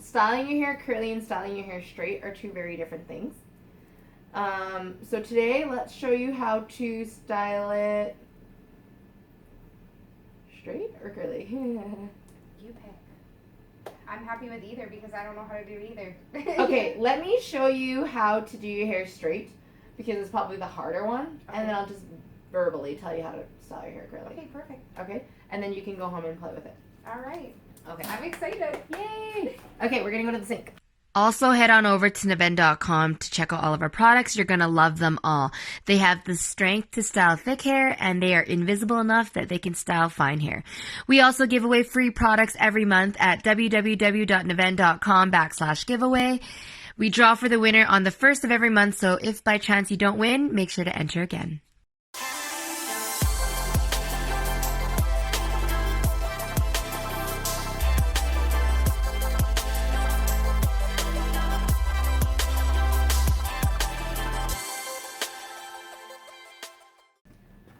styling your hair curly and styling your hair straight are two very different things. So today, let's show you how to style it straight or curly. You pick. I'm happy with either because I don't know how to do either. Okay, let me show you how to do your hair straight because it's probably the harder one, Okay. and then I'll just verbally tell you how to style your hair curly. Okay, perfect. Okay, and then you can go home and play with it. All right. Okay. I'm excited. Yay! Okay, we're gonna go to the sink. Also, head on over to Naven.com to check out all of our products. You're going to love them all. They have the strength to style thick hair, and they are invisible enough that they can style fine hair. We also give away free products every month at www.naven.com/giveaway. We draw for the winner on the first of every month, so if by chance you don't win, make sure to enter again.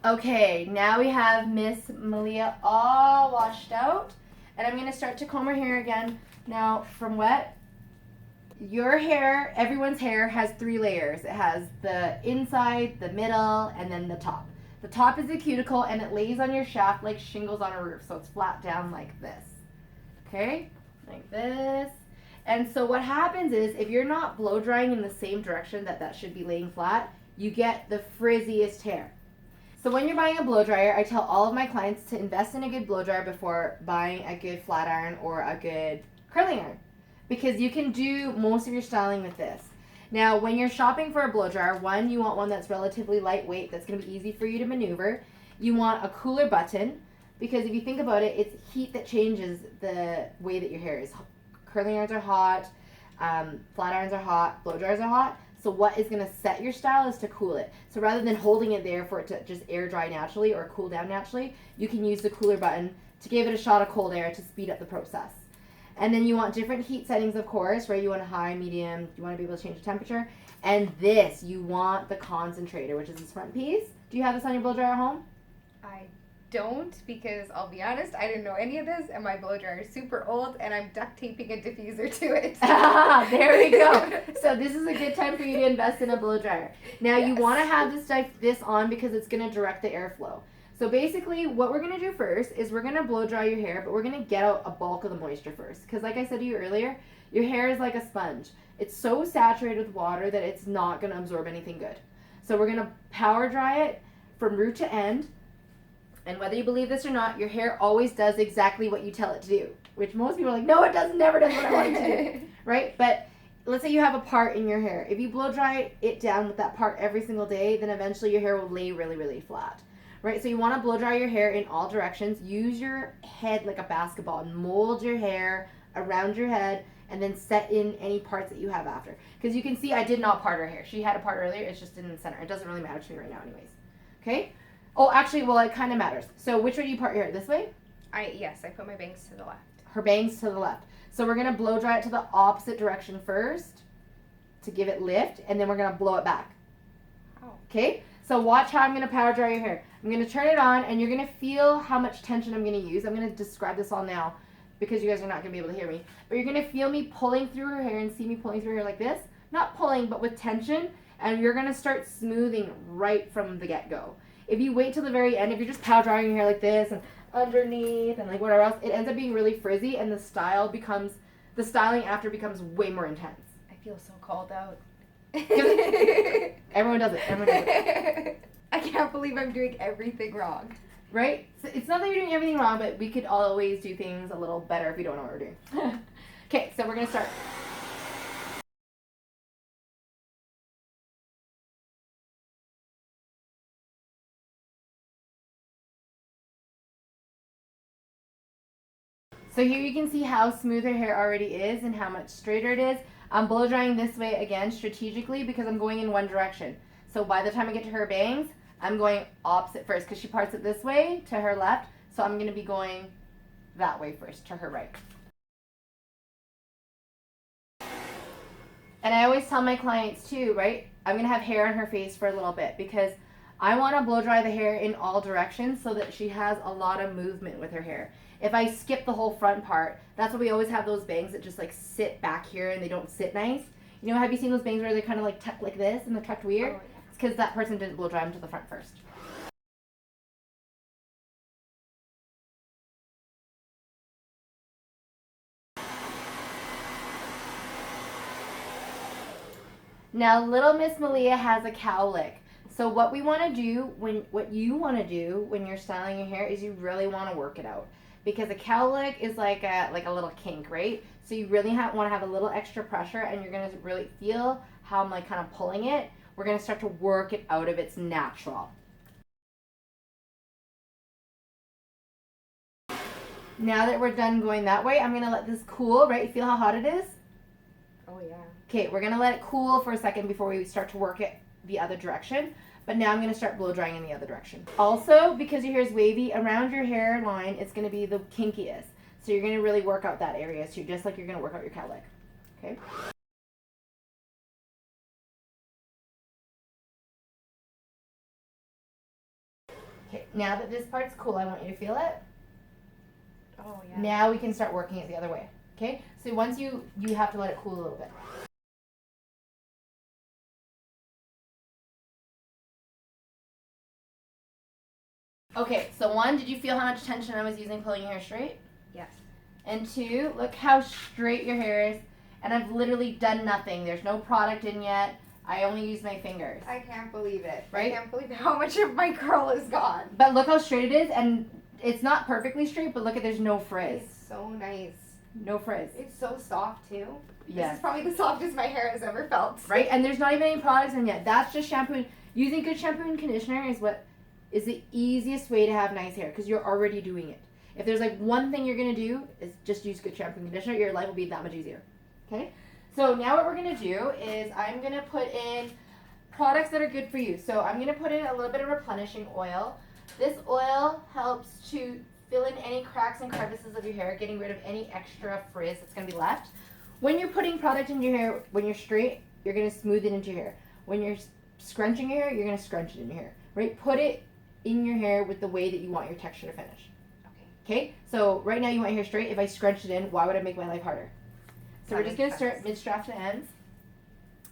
Okay, now we have Miss Malia all washed out, and I'm going to start to comb her hair again. Now, from wet, your hair, everyone's hair has 3 layers. It has the inside, the middle, and then the top. The top is the cuticle, and it lays on your shaft like shingles on a roof, so it's flat down like this. Okay, like this. And so what happens is, if you're not blow drying in the same direction that should be laying flat, you get the frizziest hair. So when you're buying a blow dryer, I tell all of my clients to invest in a good blow dryer before buying a good flat iron or a good curling iron, because you can do most of your styling with this. Now, when you're shopping for a blow dryer, one, you want one that's relatively lightweight, that's going to be easy for you to maneuver. You want a cooler button, because if you think about it, it's heat that changes the way that your hair is. Curling irons are hot, flat irons are hot, blow dryers are hot. So what is going to set your style is to cool it. So rather than holding it there for it to just air dry naturally or cool down naturally, you can use the cooler button to give it a shot of cold air to speed up the process. And then you want different heat settings, of course, right? You want a high, medium, you want to be able to change the temperature. And this, you want the concentrator, which is this front piece. Do you have this on your blow dryer at home? I don't, because I'll be honest, I didn't know any of this, and my blow dryer is super old, and I'm duct taping a diffuser to it. There we go. So this is a good time for you to invest in a blow dryer. Now you want to have this on because it's going to direct the airflow. So basically what we're going to do first is we're going to blow dry your hair, but we're going to get out a bulk of the moisture first. Because like I said to you earlier, your hair is like a sponge. It's so saturated with water that it's not going to absorb anything good. So we're going to power dry it from root to end. And whether you believe this or not, your hair always does exactly what you tell it to do. Which most people are like, no, it doesn't, never does what I want it to do. Right? But let's say you have a part in your hair. If you blow dry it down with that part every single day, then eventually your hair will lay really, really flat. Right? So you want to blow dry your hair in all directions. Use your head like a basketball and mold your hair around your head, and then set in any parts that you have after. Because you can see I did not part her hair. She had a part earlier. It's just in the center. It doesn't really matter to me right now anyways. Okay? Oh, actually, well, it kind of matters. So which way do you part your hair? This way? Yes, I put my bangs to the left. Her bangs to the left. So we're going to blow dry it to the opposite direction first to give it lift, and then we're going to blow it back. Oh. Okay? So watch how I'm going to power dry your hair. I'm going to turn it on, and you're going to feel how much tension I'm going to use. I'm going to describe this all now because you guys are not going to be able to hear me. But you're going to feel me pulling through her hair and see me pulling through her hair like this. Not pulling, but with tension, and you're going to start smoothing right from the get-go. If you wait till the very end, if you're just power drying your hair like this and underneath and like whatever else, it ends up being really frizzy, and the styling after becomes way more intense. I feel so called out. Everyone does it. Everyone does it. I can't believe I'm doing everything wrong. Right? So it's not that you're doing everything wrong, but we could always do things a little better if we don't know what we're doing. Okay, so we're going to start. So here you can see how smooth her hair already is and how much straighter it is. I'm blow drying this way again strategically because I'm going in one direction. So by the time I get to her bangs, I'm going opposite first because she parts it this way to her left. So I'm going to be going that way first to her right. And I always tell my clients too, right? I'm going to have hair on her face for a little bit because I want to blow dry the hair in all directions so that she has a lot of movement with her hair. If I skip the whole front part, that's why we always have those bangs that just like sit back here and they don't sit nice. You know, have you seen those bangs where they're kind of like tucked like this and they're tucked weird? Oh, yeah. It's because that person didn't blow dry them to the front first. Now, little Miss Malia has a cowlick. So what we want to do what you want to do when you're styling your hair is you really want to work it out, because a cowlick is like a little kink, right? So you really want to have a little extra pressure, and you're gonna really feel how I'm like kind of pulling it. We're gonna start to work it out of its natural. Now that we're done going that way, I'm gonna let this cool. Right? You feel how hot it is? Oh yeah. Okay, we're gonna let it cool for a second before we start to work it the other direction. But now I'm gonna start blow drying in the other direction. Also, because your hair is wavy, around your hairline, it's gonna be the kinkiest. So you're gonna really work out that area too, just like you're gonna work out your cowlick. Okay. Okay, now that this part's cool, I want you to feel it. Oh yeah. Now we can start working it the other way. Okay? So once you have to let it cool a little bit. Okay, so 1, did you feel how much tension I was using pulling your hair straight? Yes. And 2, look how straight your hair is. And I've literally done nothing. There's no product in yet. I only use my fingers. I can't believe it. Right? I can't believe how much of my curl is gone. But look how straight it is, and it's not perfectly straight, but look at, there's no frizz. It's so nice. No frizz. It's so soft too. Yes. This is probably the softest my hair has ever felt. Right? And there's not even any products in yet. That's just shampoo. Using good shampoo and conditioner is the easiest way to have nice hair, because you're already doing it. If there's like one thing you're going to do is just use good shampoo and conditioner, your life will be that much easier. Okay? So now what we're going to do is I'm going to put in products that are good for you. So I'm going to put in a little bit of replenishing oil. This oil helps to fill in any cracks and crevices of your hair, getting rid of any extra frizz that's going to be left. When you're putting product in your hair, when you're straight, you're going to smooth it into your hair. When you're scrunching your hair, you're going to scrunch it in your hair. Right? Put it in your hair with the way that you want your texture to finish. Okay, so right now you want your hair straight. If I scrunch it in, why would I make my life harder? So we're just going to start mid-strap to ends.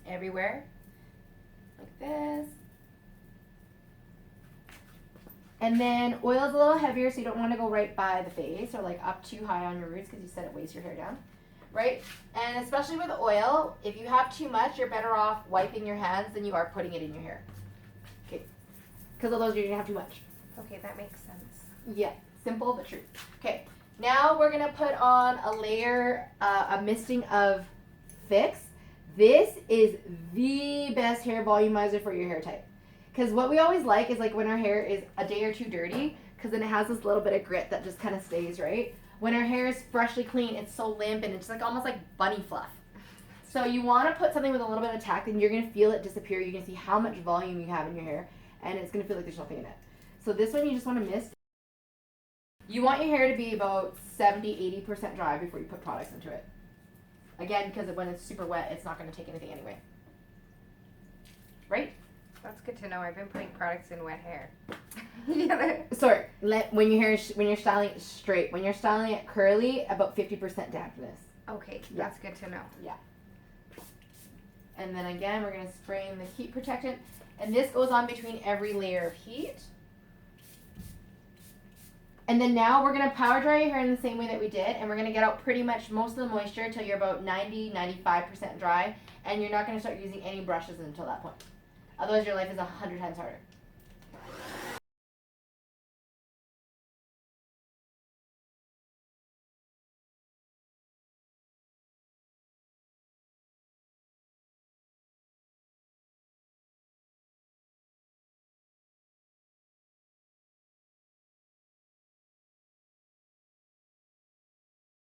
Everywhere. Like this. And then oil is a little heavier, so you don't want to go right by the face or like up too high on your roots, because you said it weighs your hair down. Right? And especially with oil, if you have too much, you're better off wiping your hands than you are putting it in your hair. Okay. Because otherwise you're going to have too much. Okay, that makes sense. Yeah. Simple but true. Okay, now we're going to put on a layer, a misting of Fix. This is the best hair volumizer for your hair type. Because what we always like is like when our hair is a day or two dirty, because then it has this little bit of grit that just kind of stays, right? When our hair is freshly clean, it's so limp and it's like almost like bunny fluff. So you want to put something with a little bit of tack, and you're going to feel it disappear. You're going to see how much volume you have in your hair, and it's going to feel like there's nothing in it. So this one you just want to mist. You want your hair to be about 70-80% dry before you put products into it. Again, because when it's super wet, it's not going to take anything anyway. Right? That's good to know. I've been putting products in wet hair. Sorry, when you're styling it straight. When you're styling it curly, about 50% dampness. Okay, that's good to know. Yeah. And then again, we're going to spray in the heat protectant. And this goes on between every layer of heat. And then now we're going to power dry your hair in the same way that we did, and we're going to get out pretty much most of the moisture until you're about 90-95% dry, and you're not going to start using any brushes until that point. Otherwise your life is 100 times harder.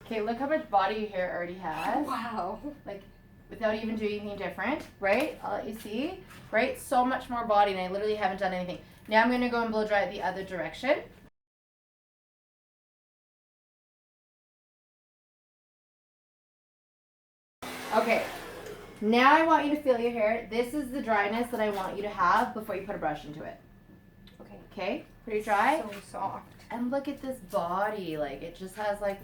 Okay, look how much body your hair already has. Wow. Like, without even doing anything different, right? I'll let you see, right? So much more body, and I literally haven't done anything. Now I'm going to go and blow dry it the other direction. Okay, now I want you to feel your hair. This is the dryness that I want you to have before you put a brush into it. Okay. Okay, pretty dry. So soft. And look at this body, like it just has like,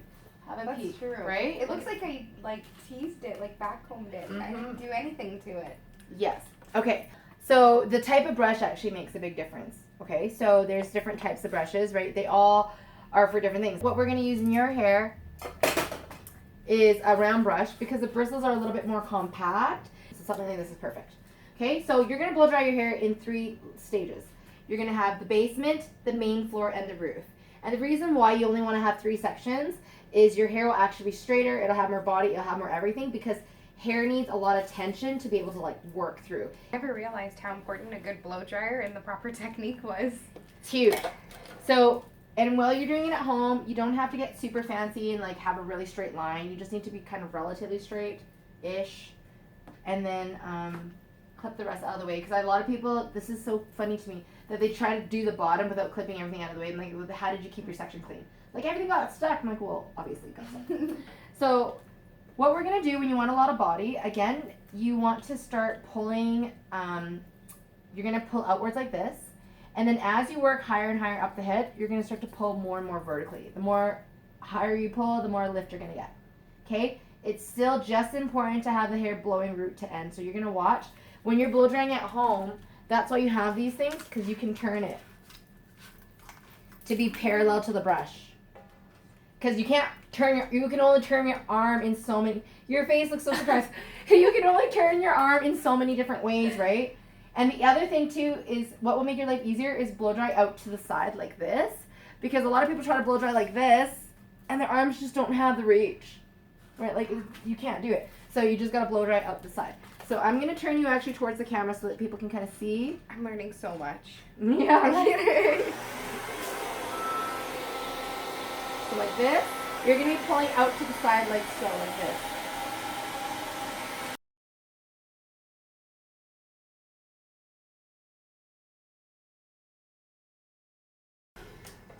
have a That's peek, true. right? It looks like I like teased it, like backcombed it. I didn't do anything to it. Yes. Okay. So the type of brush actually makes a big difference. Okay. So there's different types of brushes, right? They all are for different things. What we're going to use in your hair is a round brush because the bristles are a little bit more compact. So something like this is perfect. Okay. So you're going to blow dry your hair in 3 stages. You're going to have the basement, the main floor, and the roof. And the reason why you only want to have 3 sections is your hair will actually be straighter. It'll have more body. It'll have more everything because hair needs a lot of tension to be able to like work through. I never realized how important a good blow dryer and the proper technique was. It's huge. So, and while you're doing it at home, you don't have to get super fancy and like have a really straight line. You just need to be kind of relatively straight-ish, and then clip the rest out of the way. Because a lot of people, this is so funny to me, that they try to do the bottom without clipping everything out of the way. I'm like, well, how did you keep your section clean? Like everything got stuck. I'm like, well, obviously it got stuck. So what we're going to do when you want a lot of body, again, you want to start pulling, you're going to pull outwards like this. And then as you work higher and higher up the head, you're going to start to pull more and more vertically. The more higher you pull, the more lift you're going to get. Okay? It's still just important to have the hair blowing root to end. So you're going to watch. When you're blow drying at home, that's why you have these things, because you can turn it to be parallel to the brush. Because you can't you can only turn your arm in so many, your face looks so surprised. You can only turn your arm in so many different ways, right? And the other thing too is what will make your life easier is blow dry out to the side like this. Because a lot of people try to blow dry like this and their arms just don't have the reach. Right? Like you can't do it. So you just gotta blow dry out the side. So I'm gonna turn you actually towards the camera so that people can kind of see. I'm learning so much. Yeah. So like this, you're going to be pulling out to the side like so, like this.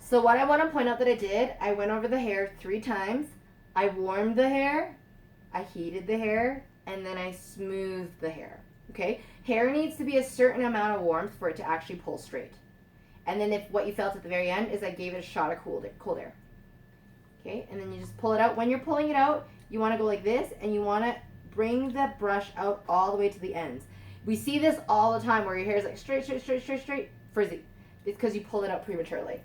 So what I want to point out that I did, I went over the hair 3 times. I warmed the hair, I heated the hair, and then I smoothed the hair. Okay? Hair needs to be a certain amount of warmth for it to actually pull straight. And then if what you felt at the very end is I gave it a shot of cold air. Okay, and then you just pull it out. When you're pulling it out, you want to go like this, and you want to bring the brush out all the way to the ends. We see this all the time where your hair is like straight, frizzy. It's because you pulled it out prematurely.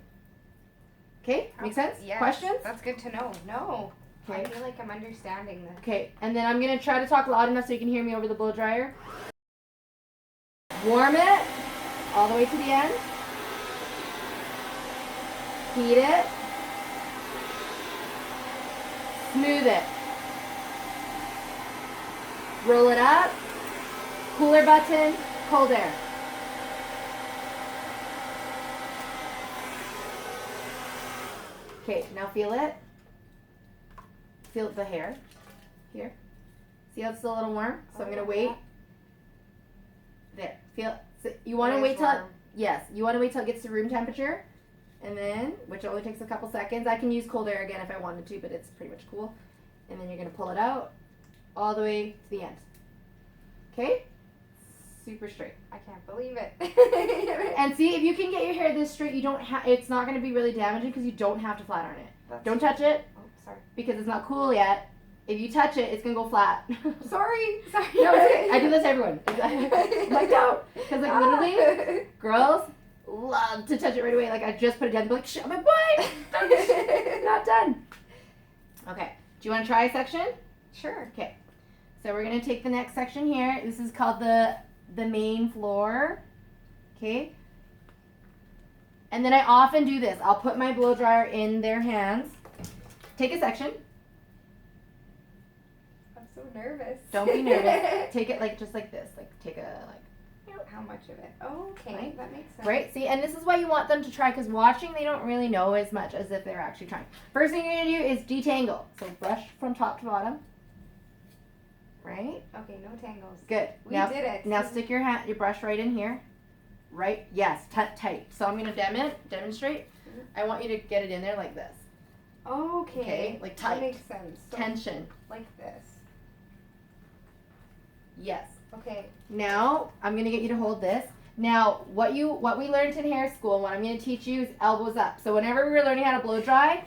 Okay, make sense? Yes. Questions? That's good to know. No. Okay. I feel like I'm understanding this. Okay, and then I'm going to try to talk loud enough so you can hear me over the blow dryer. Warm it all the way to the end. Heat it. Smooth it. Roll it up. Cooler button. Cold air. Okay, now feel it. Feel the hair. Here. See how it's still a little warm? So I'm going to wait. There. Feel it. So you want to wait till you want to wait till it gets to room temperature. And then, which only takes a couple seconds. I can use cold air again if I wanted to, but it's pretty much cool. And then you're going to pull it out all the way to the end. Okay? Super straight. I can't believe it. And see, if you can get your hair this straight, you don't it's not going to be really damaging because you don't have to flat iron it. Don't touch it. Oh, sorry. Because it's not cool yet. If you touch it, it's going to go flat. Sorry. No, it's okay. I do this to everyone. I'm like, don't. Because like literally, girls love to touch it right away. Like I just put it down and be like, shit. I'm like, what? Not done. Okay. Do you want to try a section? Sure. Okay. So we're going to take the next section here. This is called the main floor. Okay. And then I often do this. I'll put my blow dryer in their hands. Take a section. I'm so nervous. Don't be nervous. Take it like just like this. Like take a How much of it? Oh, okay. Right. That makes sense. Right? See, and this is why you want them to try, because watching, they don't really know as much as if they're actually trying. First thing you're going to do is detangle. So brush from top to bottom. Right? Okay, no tangles. Good. We now, did it. Now stick your brush right in here. Right? Yes, tight. So I'm going to demonstrate. I want you to get it in there like this. Okay. Okay, like tight. That makes sense. So, Tension. like this. Yes. Okay. Now, I'm going to get you to hold this. Now, what we learned in hair school, and what I'm going to teach you is elbows up. So whenever we were learning how to blow dry,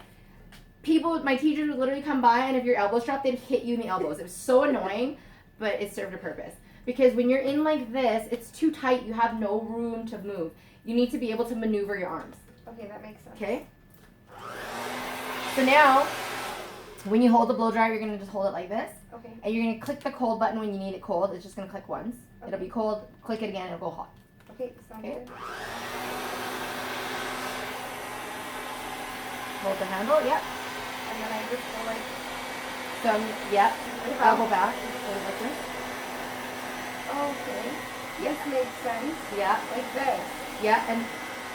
my teachers would literally come by, and if your elbow strapped, they'd hit you in the elbows. It was so annoying, but it served a purpose. Because when you're in like this, it's too tight. You have no room to move. You need to be able to maneuver your arms. Okay, that makes sense. Okay? So now, when you hold the blow dryer, you're going to just hold it like this. Okay. And you're going to click the cold button when you need it cold. It's just going to click once. Okay. It'll be cold. Click it again. It'll go hot. Okay, sounds good. Hold the handle. Yep. And then I just go like... Yep. Elbow back. Hold it like this. Okay. This makes sense. Yeah. Like this. Yeah. And,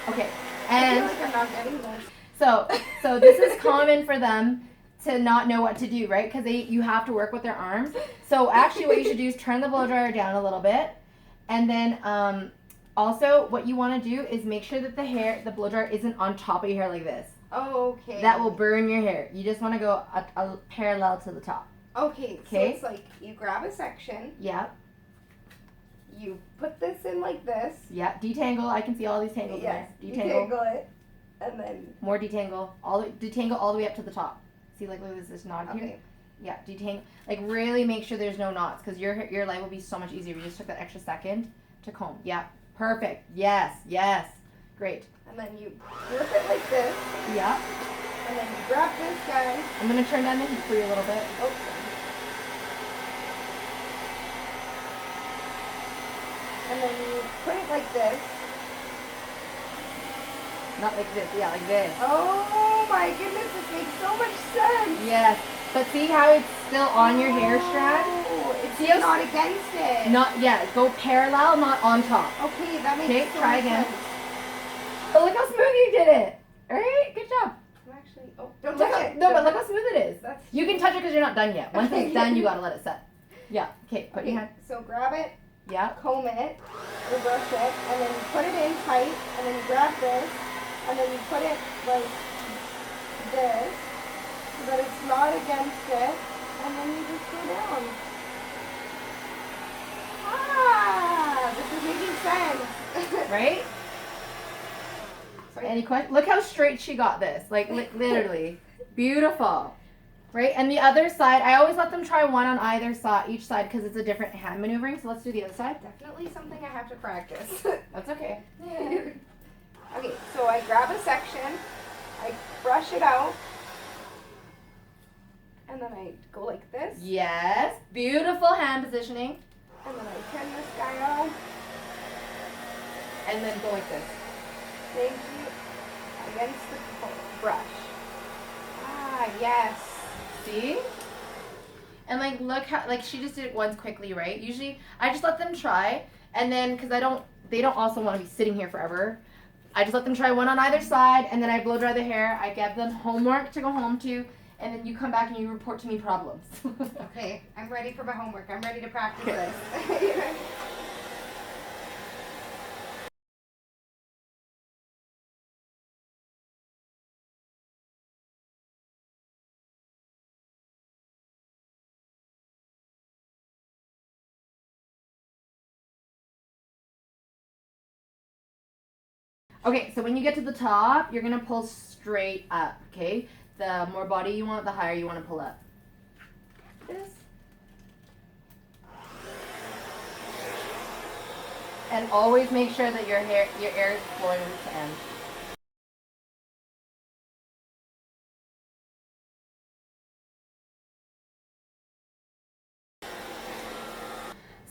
okay. I And feel like I'm not getting this. so this is common for them to not know what to do, right? Because you have to work with their arms. So actually what you should do is turn the blow dryer down a little bit. And then also what you want to do is make sure that the blow dryer isn't on top of your hair like this. Okay. That will burn your hair. You just want to go a parallel to the top. Okay, so it's like you grab a section. Yeah. You put this in like this. Yeah. Detangle. I can see all these tangles in there. Detangle it. And then... More detangle. Detangle all the way up to the top. See, like, look at this knot here? Okay. Yeah, detangle. Like, really make sure there's no knots, because your life will be so much easier if you just took that extra second to comb. Yeah. Perfect. Yes. Yes. Great. And then you grip it like this. Yeah. And then you grab this guy. I'm going to turn down the heat for you a little bit. Oh. And then you put it like this. Not like this. Yeah, like this. Oh my goodness, this makes so much sense. Yes. But see how it's still on your hair strand? Oh, it's See how not against it. Not, yeah, go parallel, not on top. Okay, that makes so try much again. sense. Oh, look how smooth you did it. Alright, good job. I'm actually, don't Look touch how, it. no, but look how smooth it is. That's You can touch it because you're not done yet. Once it's done, you gotta let it set. Yeah, okay, put your hand. So grab it, Yeah. comb it, or brush it, and then you put it in tight, and then you grab this, and then you put it like this, so that it's not against it, and then you just go down. Ah, this is making sense. Right? Sorry. Any questions? Look how straight she got this. Like, literally. Beautiful. Right? And the other side, I always let them try one on either side, each side, because it's a different hand maneuvering. So let's do the other side. Definitely something I have to practice. That's okay. Okay, so I grab a section, I brush it out, and then I go like this, Yes. Beautiful hand positioning. and then I turn this guy on. And then go like this. Thank you. Against the brush. Ah, yes. See? And like, look how, like, she just did it once quickly, right? Usually, I just let them try, and then, because they don't also want to be sitting here forever. I just let them try one on either side, and then I blow dry the hair. I give them homework to go home to, and then you come back and you report to me problems. Okay, I'm ready for my homework. I'm ready to practice this. Okay, so when you get to the top, you're gonna pull straight up, okay? The more body you want, the higher you want to pull up. This. And always make sure that your air is flowing root to end.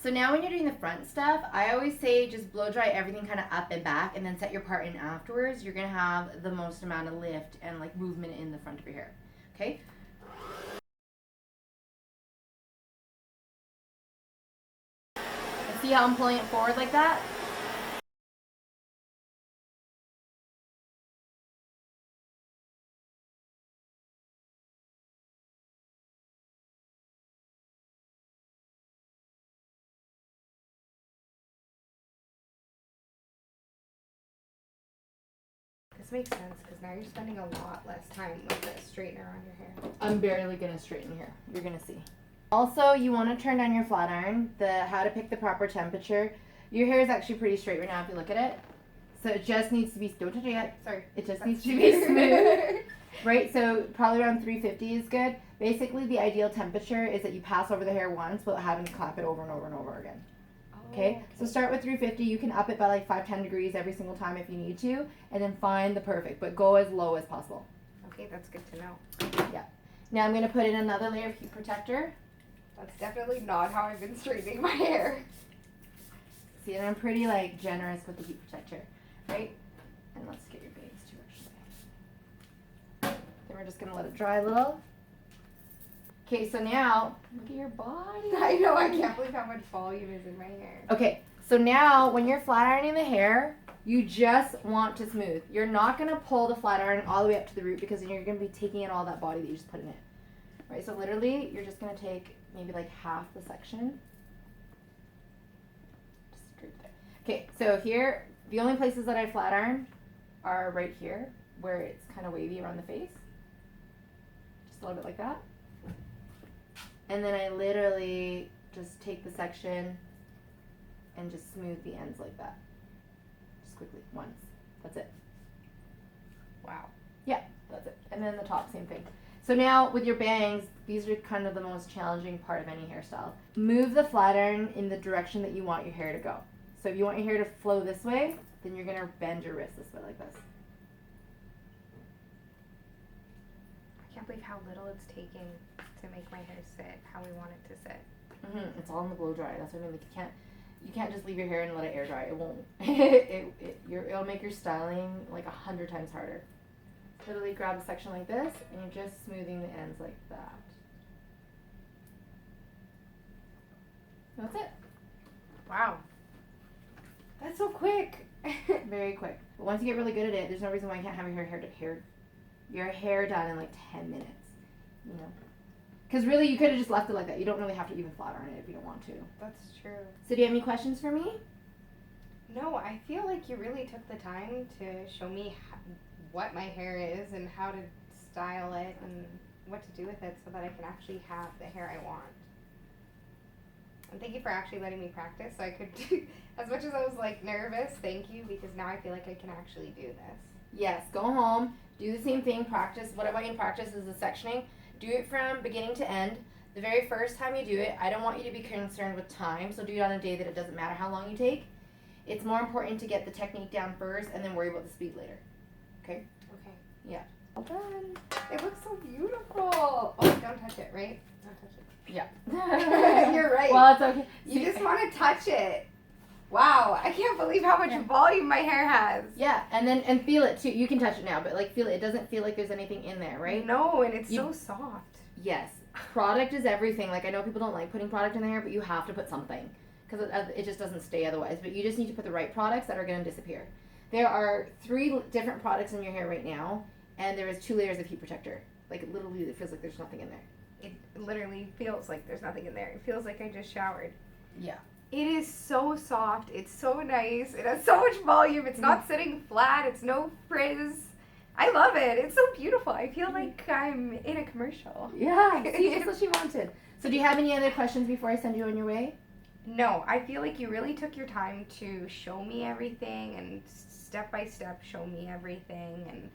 So now when you're doing the front stuff, I always say just blow dry everything kind of up and back, and then set your part in afterwards. You're gonna have the most amount of lift and like movement in the front of your hair. Okay? And see how I'm pulling it forward like that? This makes sense because now you're spending a lot less time with the straightener on your hair. I'm barely gonna straighten your hair. You're gonna see. Also, you want to turn down your flat iron. The how to pick the proper temperature. Your hair is actually pretty straight right now if you look at it. So it just needs to be, don't touch it yet. Sorry. It just needs to be smooth. Right, so probably around 350 is good. Basically, the ideal temperature is that you pass over the hair once without having to clap it over and over and over again. Okay, so start with 350. You can up it by like 5-10 degrees every single time if you need to, and then find the perfect, but go as low as possible. Okay, that's good to know. Yeah. Now I'm going to put in another layer of heat protector. That's definitely not how I've been straightening my hair. See, and I'm pretty like generous with the heat protector, right? And let's get your bangs too, actually. Then we're just going to let it dry a little. Okay, so now, look at your body. I know, I can't believe how much volume is in my hair. Okay, so now when you're flat ironing the hair, you just want to smooth. You're not going to pull the flat iron all the way up to the root because then you're going to be taking in all that body that you just put in it. Right, so literally, you're just going to take maybe like half the section. Just scrape there. Okay, so here, the only places that I flat iron are right here, where it's kind of wavy around the face. Just a little bit like that. And then I literally just take the section and just smooth the ends like that. Just quickly, once. That's it. Wow. Yeah, that's it. And then the top, same thing. So now with your bangs, these are kind of the most challenging part of any hairstyle. Move the flat iron in the direction that you want your hair to go. So if you want your hair to flow this way, then you're going to bend your wrist this way like this. I can't believe how little it's taking to make my hair sit how we want it to sit. It's all in the blow dryer. That's what I mean. Like you can't just leave your hair and let it air dry. It won't. It'll make your styling like 100 times harder. Literally grab a section like this, and you're just smoothing the ends like that. That's it. Wow. That's so quick. Very quick. But once you get really good at it, there's no reason why you can't have your hair done in like 10 minutes. You know. Because really, you could have just left it like that. You don't really have to even flat iron it if you don't want to. That's true. So do you have any questions for me? No, I feel like you really took the time to show me what my hair is and how to style it and what to do with it so that I can actually have the hair I want. And thank you for actually letting me practice so I could do, as much as I was like nervous, thank you, because now I feel like I can actually do this. Yes, go home, do the same thing, practice. What I want you to practice is the sectioning. Do it from beginning to end. The very first time you do it, I don't want you to be concerned with time, so do it on a day that it doesn't matter how long you take. It's more important to get the technique down first and then worry about the speed later. Okay? Okay. Yeah. Well done. It looks so beautiful. Oh, don't touch it, right? Don't touch it. Yeah. You're right. Well, it's okay. You just want to touch it. Wow, I can't believe how much volume my hair has. Yeah, and feel it too. You can touch it now, but like feel it. It doesn't feel like there's anything in there, right? No, and it's so soft. Yes. Product is everything. Like I know people don't like putting product in their hair, but you have to put something because it just doesn't stay otherwise. But you just need to put the right products that are going to disappear. There are 3 different products in your hair right now, and there is 2 layers of heat protector. Like literally, it feels like there's nothing in there. It literally feels like there's nothing in there. It feels like I just showered. Yeah. It is so soft. It's so nice. It has so much volume. It's not sitting flat. It's no frizz. I love it. It's so beautiful. I feel like I'm in a commercial. Yeah. See, just what she wanted. So do you have any other questions before I send you on your way? No, I feel like you really took your time to show me everything and step by step show me everything. And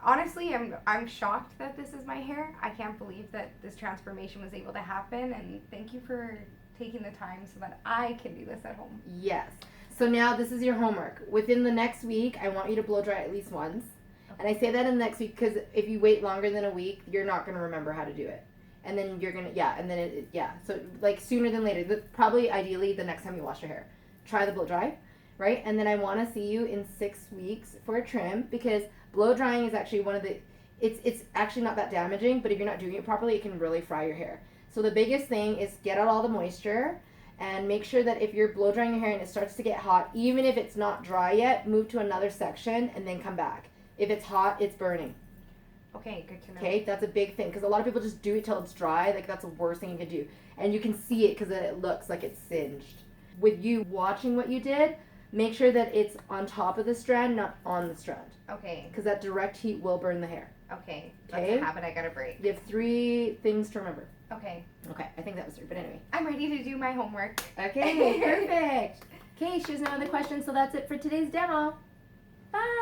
honestly, I'm shocked that this is my hair. I can't believe that this transformation was able to happen. And thank you for taking the time so that I can do this at home. Yes. So now this is your homework. Within the next week, I want you to blow dry at least once. Okay. And I say that in the next week because if you wait longer than a week, you're not going to remember how to do it. And then you're going to, so like sooner than later, probably ideally the next time you wash your hair. Try the blow dry, right? And then I want to see you in 6 weeks for a trim because blow drying is actually one of the, it's actually not that damaging, but if you're not doing it properly, it can really fry your hair. So the biggest thing is get out all the moisture and make sure that if you're blow drying your hair and it starts to get hot, even if it's not dry yet, move to another section and then come back. If it's hot, it's burning. Okay, good to know. Okay, that's a big thing because a lot of people just do it till it's dry. Like that's the worst thing you can do. And you can see it because it looks like it's singed. With you watching what you did, make sure that it's on top of the strand, not on the strand. Okay. Because that direct heat will burn the hair. Okay. That's a habit I gotta break. You have 3 things to remember. Okay. Okay, I think that was 3, but anyway. I'm ready to do my homework. Okay, perfect. Okay, she has no other questions, so that's it for today's demo. Bye!